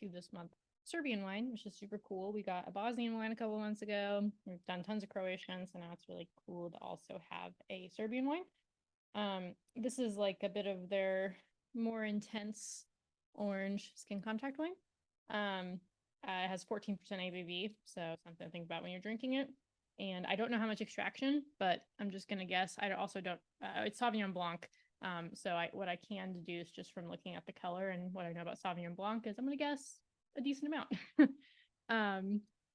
to this month Serbian wine, which is super cool. We got a Bosnian wine a couple months ago. We've done tons of Croatian, so now it's really cool to also have a Serbian wine. This is like a bit of their more intense orange skin contact wine. It has 14% ABV, so something to think about when you're drinking it. And I don't know how much extraction, but I'm just gonna guess. I also don't. It's Sauvignon Blanc. So what I can deduce just from looking at the color and what I know about Sauvignon Blanc is I'm gonna guess a decent amount.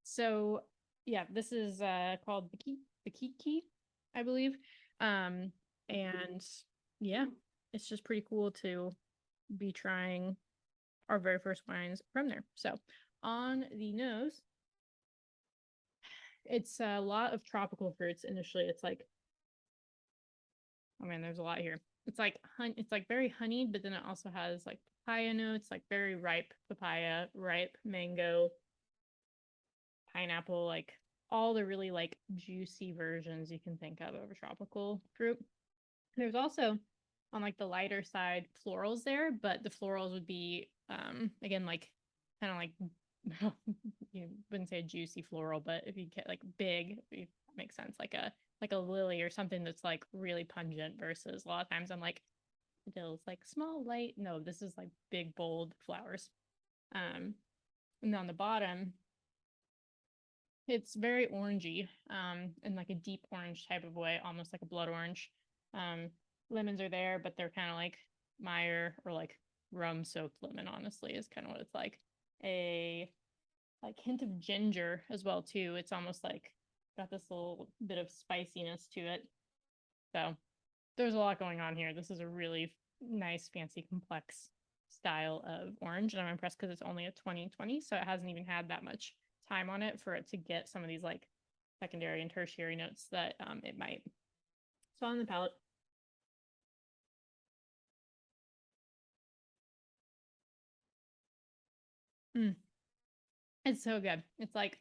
So yeah, this is called Bikicki, I believe. And yeah, it's just pretty cool to be trying our very first wines from there. So on the nose, it's a lot of tropical fruits initially. It's like, oh man, there's a lot here. It's like it's like very honeyed, but then it also has like papaya notes, like very ripe papaya, ripe mango, pineapple, like all the really like juicy versions you can think of a tropical fruit. There's also on like the lighter side florals there, but the florals would be again like kind of like you wouldn't say a juicy floral, but if you get like big, if that makes sense, like a lily or something that's like really pungent versus a lot of times I'm like dills like small light. No, this is like big bold flowers. And on the bottom it's very orangey, in like a deep orange type of way, almost like a blood orange. Lemons are there, but they're kind of like Meyer or like rum soaked lemon, honestly, is kind of what it's like. A like hint of ginger as well too. It's almost like got this little bit of spiciness to it. So there's a lot going on here. This is a really nice, fancy, complex style of orange, and I'm impressed because it's only a 2020, so it hasn't even had that much time on it for it to get some of these like secondary and tertiary notes that it might. So on the palate, it's so good. It's like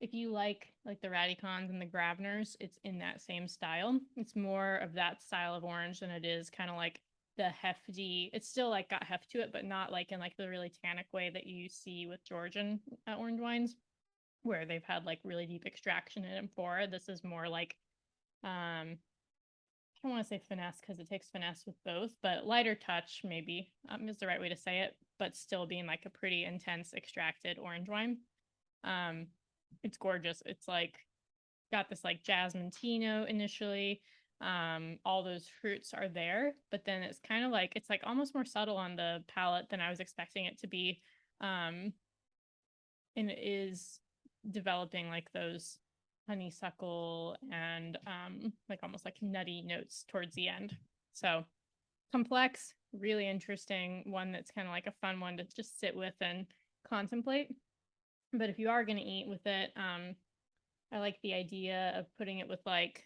if you like the Radicons and the Graveners, it's in that same style. It's more of that style of orange than it is kind of like the hefty. It's still like got heft to it, but not like in like the really tannic way that you see with Georgian orange wines, where they've had like really deep extraction in them for. This is more like I don't want to say finesse because it takes finesse with both, but lighter touch maybe is the right way to say it, but still being like a pretty intense extracted orange wine. Um, it's gorgeous. It's like got this like jasmine tea note initially. All those fruits are there, but then it's kind of like it's like almost more subtle on the palate than I was expecting it to be. And it is developing like those honeysuckle and like almost like nutty notes towards the end. So complex, really interesting, one that's kind of like a fun one to just sit with and contemplate. But if you are going to eat with it, I like the idea of putting it with like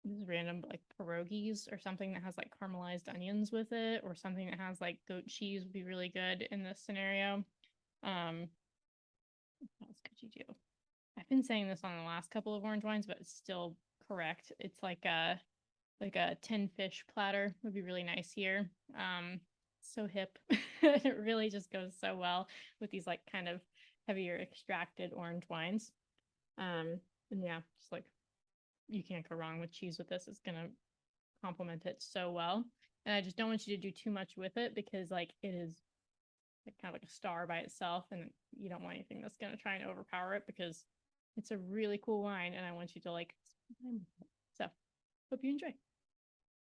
these random like pierogies or something that has like caramelized onions with it, or something that has like goat cheese would be really good in this scenario. What else could you do? I've been saying this on the last couple of orange wines, but it's still correct. It's like a tin fish platter would be really nice here. So hip. It really just goes so well with these like kind of heavier extracted orange wines. And yeah, just like you can't go wrong with cheese with this. It's gonna complement it so well. And I just don't want you to do too much with it because like it is like kind of like a star by itself, and you don't want anything that's gonna try and overpower it because it's a really cool wine, and I want you to like spend time with it. So hope you enjoy.